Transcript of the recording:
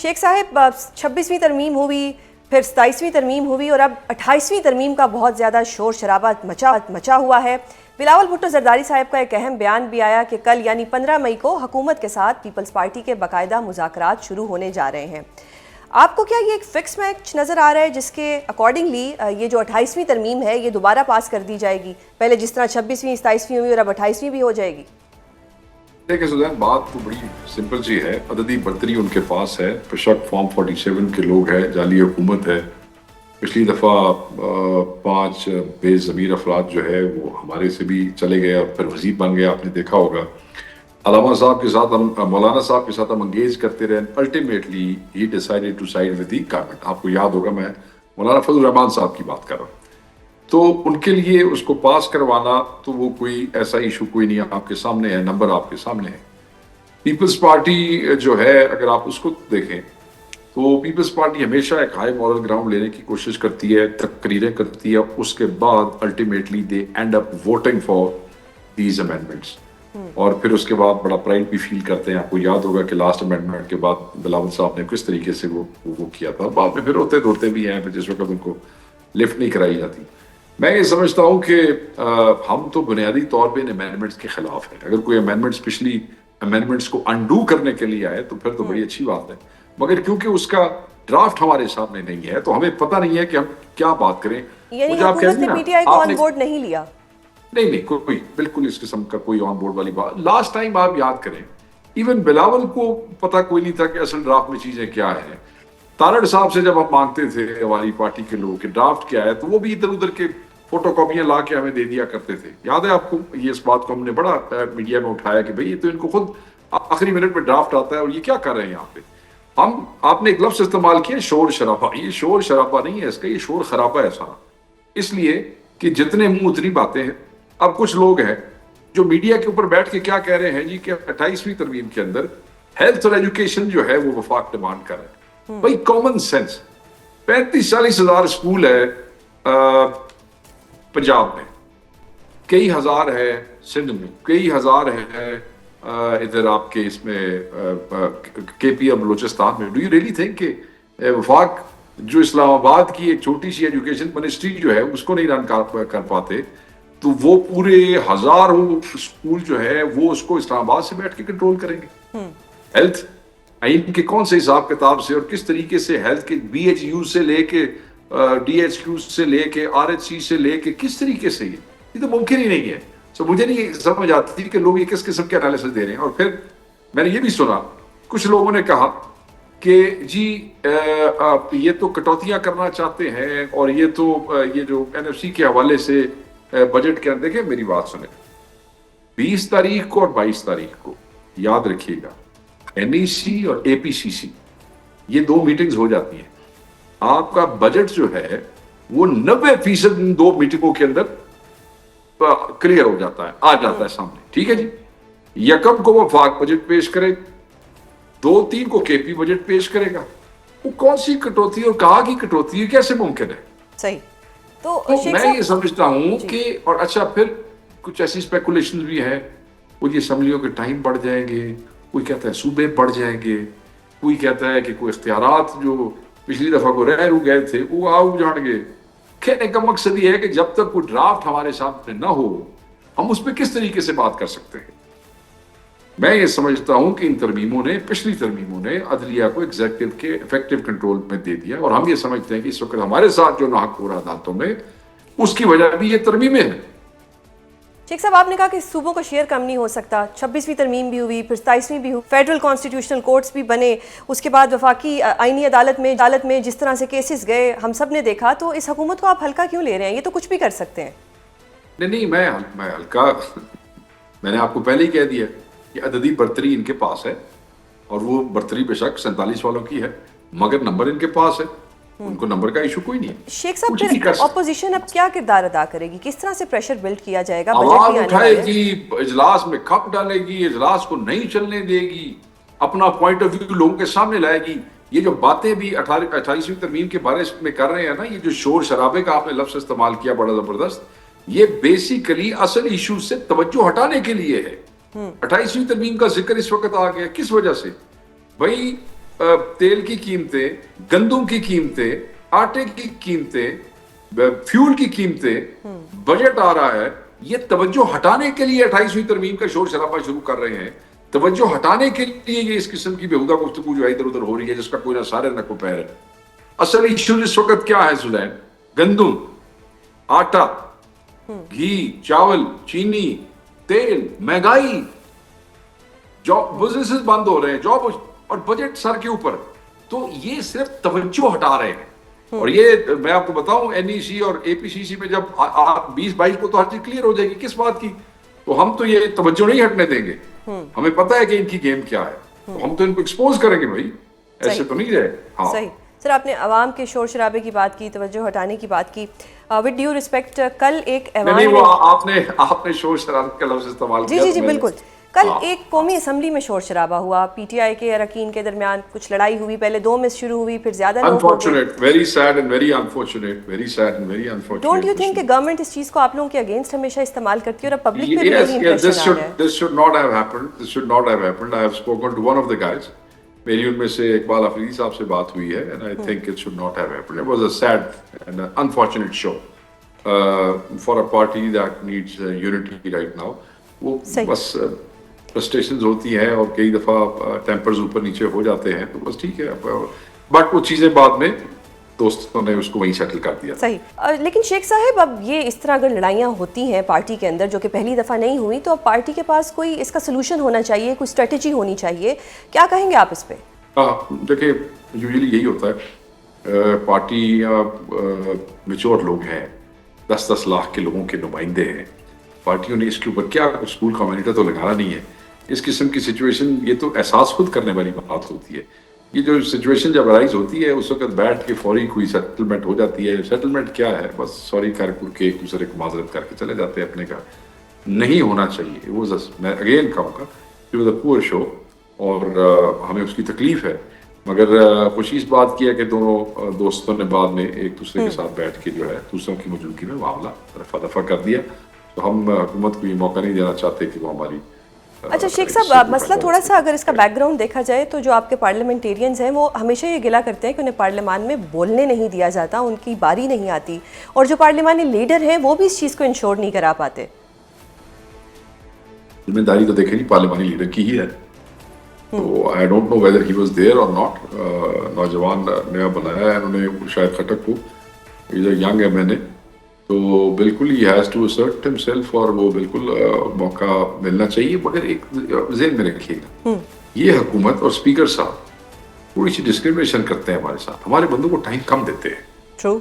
शेख साहब 26वीं तरमीम हुई, फिर 27वीं तरमीम हुई और अब 28वीं तरमीम का बहुत ज़्यादा शोर शराबा मचा हुआ है। बिलावल भुट्टो जरदारी साहब का एक अहम बयान भी आया कि कल यानी 15 मई को हुकूमत के साथ पीपल्स पार्टी के बाकायदा मुज़ाकरात शुरू होने जा रहे हैं। आपको क्या ये एक फिक्स मैच नज़र आ रहा है जिसके अकॉर्डिंगली ये जो 28वीं तरमीम है ये दोबारा पास कर दी जाएगी, पहले जिस तरह 26वीं 27वीं हुई और अब 28वीं भी हो जाएगी? देखिए सुजैन, बात तो बड़ी सिंपल सी है। अददी बर्तरी उनके पास है, बेशक फॉर्म 47 के लोग हैं, जाली हुकूमत है। पिछली दफ़ा 5 बेज़मीर अफराद जो है वो हमारे से भी चले गए और फिर वज़ीर बन गए, आपने देखा होगा। अलामा साहब के साथ हम, मौलाना साहब के साथ हम इंगेज करते रहे। Ultimately he decided to side with the government. आपको याद होगा मैं मौलाना फजल रहमान साहब की बात कर रहा हूँ। तो उनके लिए उसको पास करवाना तो वो कोई ऐसा इशू कोई नहीं, आपके सामने है, नंबर आपके सामने है। पीपल्स पार्टी जो है, अगर आप उसको देखें तो पीपल्स पार्टी हमेशा एक हाई मॉरल ग्राउंड लेने की कोशिश करती है, तकरीरें करती है, उसके बाद ultimately they and up voting for these amendments. और फिर उसके बाद बड़ा प्राइड भी फील करते हैं। आपको याद होगा कि लास्ट अमेंडमेंट के बाद बिलावल साहब ने किस तरीके से वो किया था। बाद में फिर रोते धोते भी हैं, फिर जिस वक्त उनको लिफ्ट नहीं कराई जाती। मैं ये समझता हूँ कि हम तो बुनियादी तौर पे इन अमेंडमेंट्स के खिलाफ हैं। अगर कोई अमेंडमेंट्स पिछली अमेंडमेंट्स को अनडू करने के लिए आए तो फिर तो बड़ी अच्छी बात है, मगर क्योंकि उसका ड्राफ्ट हमारे सामने नहीं है तो हमें पता नहीं है कि हम क्या बात करें। यानी हुकूमत ने पीटीआई को ऑन बोर्ड नहीं लिया? नहीं, कोई बिल्कुल इस किस्म का कोई ऑन बोर्ड वाली बात। लास्ट टाइम आप याद करें, इवन बिलावल को पता कोई नहीं था कि असल ड्राफ्ट में चीजें क्या है। तारड़ साहब से जब हम मांगते थे हमारी पार्टी के लोग कि ड्राफ्ट क्या है, तो वो भी इधर उधर के फोटो कॉपियां ला के हमें दे दिया करते थे। याद है आपको? ये इस बात को हमने बड़ा मीडिया में उठाया कि भाई ये तो इनको खुद आखिरी मिनट में ड्राफ्ट आता है और ये क्या कर रहे हैं यहाँ पे। आपने एक लफ्ज इस्तेमाल किया, शोर शराबा। ये शोर शराबा नहीं है इसका, ये शोर खराबा है सारा। इसलिए कि जितने मुंह उतनी बातें हैं। अब कुछ लोग हैं जो मीडिया के ऊपर बैठ के क्या कह रहे हैं जी कि 28वीं तरमीम के अंदर हेल्थ और एजुकेशन जो है वो वफाक डिमांड कर रहे हैं। भाई कॉमन सेंस, 35-40 हजार स्कूल है पंजाब में, कई हजार है सिंध में, कई हजार है इधर आपके इसमें केपीएम बलोचिस्तान में। डू यू रियली थिंक कि वफाक जो इस्लामाबाद की एक छोटी सी एजुकेशन मिनिस्ट्री जो है उसको नहीं रन कर पाते, तो वो पूरे हजारों स्कूल जो है वो उसको इस्लामाबाद से बैठ के कंट्रोल करेंगे? हेल्थ इनके कौन से हिसाब किताब से और किस तरीके से हेल्थ के BHU से लेके DHQ से लेके RHC से लेके किस तरीके से ये तो मुमकिन ही नहीं है। तो मुझे नहीं समझ आती कि लोग ये किस किस्म के एनालिसिस दे रहे हैं। और फिर मैंने ये भी सुना, कुछ लोगों ने कहा कि जी आप ये तो कटौतियां करना चाहते हैं और ये तो ये जो NFC के हवाले से बजट के अंदर। देखिए मेरी बात सुने, 20 तारीख को और 22 तारीख को याद रखिएगा, NEC और APCC ये 2 मीटिंग्स हो जाती हैं। आपका बजट जो है वो 90% इन 2 मीटिंगों के अंदर क्लियर हो जाता है, आ जाता है सामने। ठीक है जी, यकम को वो वफाक बजट पेश करे, 2-3 को KP बजट पेश करेगा। वो कौन सी कटौती और कहाँ की कटौती है, कैसे मुमकिन है? सही। तो मैं ये समझता हूँ कि और अच्छा फिर कुछ ऐसी स्पेकुलेशन भी है, वो ये असम्बलियों के टाइम बढ़ जाएंगे, कोई कहता है सूबे बढ़ जाएंगे, कोई कहता है कि कोई इख्तियारात जो पिछली दफा को रह गए थे वो आओ जाएंगे। कहने का मकसद ये है कि जब तक कोई ड्राफ्ट हमारे सामने न हो हम उस पर किस तरीके से बात कर सकते हैं। मैं ये समझता हूं कि इन तरमीमों ने, पिछली तरमीमों ने अदलिया को एग्जीक्यूटिव के इफेक्टिव कंट्रोल में दे दिया और हम ये समझते हैं कि इस वक्त हमारे साथ जो नाहक हो रहा अदालतों में उसकी वजह भी ये तरमीमें हैं। शेख साहब, आपने कहा कि सूबों का शेयर कम नहीं हो सकता। 26वीं तरमीम भी हुई, फिर 27वीं भी हुई, फेडरल कॉन्स्टिट्यूशनल कोर्ट्स भी बने, उसके बाद वफाकी आईनी अदालत में जिस तरह से केसेस गए हम सब ने देखा। तो इस हुकूमत को आप हल्का क्यों ले रहे हैं? ये तो कुछ भी कर सकते हैं। नहीं, मैं हल्का मैंने आपको पहले ही कह दिया कि अददी बर्तरी इनके पास है और वो बर्तरी बेशक 47 वालों की है, मगर नंबर इनके पास है, उनको नंबर का इशू कोई नहीं है। शेख साहब, फिर ऑपोजिशन अब क्या किरदार अदा करेगी? किस तरह से प्रेशर बिल्ड किया जाएगा? आवाज उठाएगी, इजलास में खप डालेगी, इजलास को नहीं चलने देगी, अपना पॉइंट ऑफ व्यू लोगों के सामने लाएगी। ये जो बातें भी 28वीं तरमीम के बारे में कर रहे हैं ना, ये जो शोर शराबे का आपने लफ्ज इस्तेमाल किया बड़ा जबरदस्त, ये बेसिकली असल इशू से तवज्जो हटाने के लिए है। 28वीं तरमीम का जिक्र इस वक्त आ गया, किस वजह से? भाई तेल की कीमतें, गंदम की कीमतें, आटे की कीमतें, फ्यूल की कीमतें, बजट आ रहा है, ये तवज्जो हटाने के लिए 28वीं तरमीम का शोर शराबा शुरू कर रहे हैं। तवज्जो हटाने के लिए ये इस किस्म की बेहुदा गुफ्तगू जो है इधर उधर हो रही है, जिसका कोई ना सारे ना कोई पैर है। असल इश्यू इस वक्त क्या है सुलैन? गंदम, आटा, घी, चावल, चीनी, तेल, महंगाई, जॉब, बिजनेसेस बंद हो रहे हैं, जॉब और बजट सर के ऊपर। तो ये सिर्फ तवज्जो हटा रहे हैं। और ये मैं आपको बताऊं, एनईसी और एपीसीसी में जब 20-22 को तो हर चीज क्लियर हो जाएगी किस बात की, तो हम तो ये तवज्जो नहीं हटने देंगे। हमें पता है कि इनकी गेम क्या है, तो हम तो इनको एक्सपोज करेंगे भाई, ऐसे तो नहीं रहे। हाँ सही। सर, आपने आवाम के शोर शराबे की बात की, तवज्जो हटाने की बात की। विद ड्यू रिस्पेक्ट, कल एक नहीं वो आपने शोर शरारत का लफ्ज इस्तेमाल किया। जी बिल्कुल। कल एक कौमी असम्बली में शोर शराबा हुआ, पीटीआई के अरकान के दरमियान कुछ लड़ाई हुई, पहले 2 में शुरू हुई, फिर ज्यादा लोग हो गए। Unfortunate, very sad and very unfortunate, very sad and very unfortunate. Don't you think कि गवर्नमेंट इस चीज को आप लोगों के अगेंस्ट हमेशा इस्तेमाल करती है और अब पब्लिक पे भी यही इंप्रेशन आ रहा है? This should not have happened. This should not have happened. I have spoken to one of the guys. मेरी उनमें से इकबाल अफरीदी साहब से बात हुई है, and I think it should not have happened. It was a sad and an unfortunate show for a party that needs unity right now. वो बस फ्रस्ट्रेशंस होती हैं और कई दफा टेम्पर्स ऊपर नीचे हो जाते हैं, तो बस ठीक है। बट वो चीजें बाद में दोस्तों ने उसको वहीं सेटल कर दिया। सही। लेकिन शेख साहब, अब ये इस तरह अगर लड़ाइयाँ होती हैं पार्टी के अंदर, जो कि पहली दफ़ा नहीं हुई, तो अब पार्टी के पास कोई इसका सोल्यूशन होना चाहिए, कोई स्ट्रेटजी होनी चाहिए। क्या कहेंगे आप इस पे? देखिए, यूजुअली यही होता है, पार्टी मैच्योर लोग हैं, 10-10 लाख के लोगों के नुमाइंदे हैं, पार्टियों ने इसके ऊपर क्या स्कूल का मॉनिटर तो लगाना नहीं है। इस किस्म की सिचुएशन, ये तो एहसास खुद करने वाली बात होती है। ये जो सिचुएशन जब राइज होती है, उस वक्त बैठ के फौरी कोई सेटलमेंट हो जाती है। सेटलमेंट क्या है? बस सॉरी कर के एक दूसरे को माजरत करके चले जाते हैं अपने का। नहीं होना चाहिए। वो मैं अगेन कहूँगा, it was a poor show और हमें उसकी तकलीफ है, मगर खुशी इस बात की है कि दोनों दोस्तों ने बाद में एक दूसरे के साथ बैठ के जो है दूसरों की मौजूदगी में मामला रफा दफा कर दिया। तो हम हुकूमत को ये मौका नहीं देना चाहते कि वो हमारी। अच्छा शेख साहब, मसला थोड़ा सा अगर इसका बैकग्राउंड देखा जाए, तो जो आपके पार्लियामेंटेरियंस हैं वो हमेशा ये गिला करते हैं कि उन्हें पार्लियामान में बोलने नहीं दिया जाता, उनकी बारी नहीं आती, और जो पार्लियामानी लीडर हैं वो भी इस चीज़ को इंश्योर नहीं करा पाते। जिम्मेदारी तो देखें पार्लियामानी लीडर की ही है, तो I don't know whether he was there और नॉट। नौजवान नया बनाया है उन्होंने शायद खटक को, यंग है मैंने, तो बिल्कुल he has to assert himself और वो बिल्कुल मौका मिलना चाहिए। मगर एक ज़हन में रखिएगा, ये हुकूमत और स्पीकर साहब थोड़ी सी डिस्क्रिमिनेशन करते हैं हमारे साथ, हमारे बंदों को टाइम कम देते हैं। ट्रू।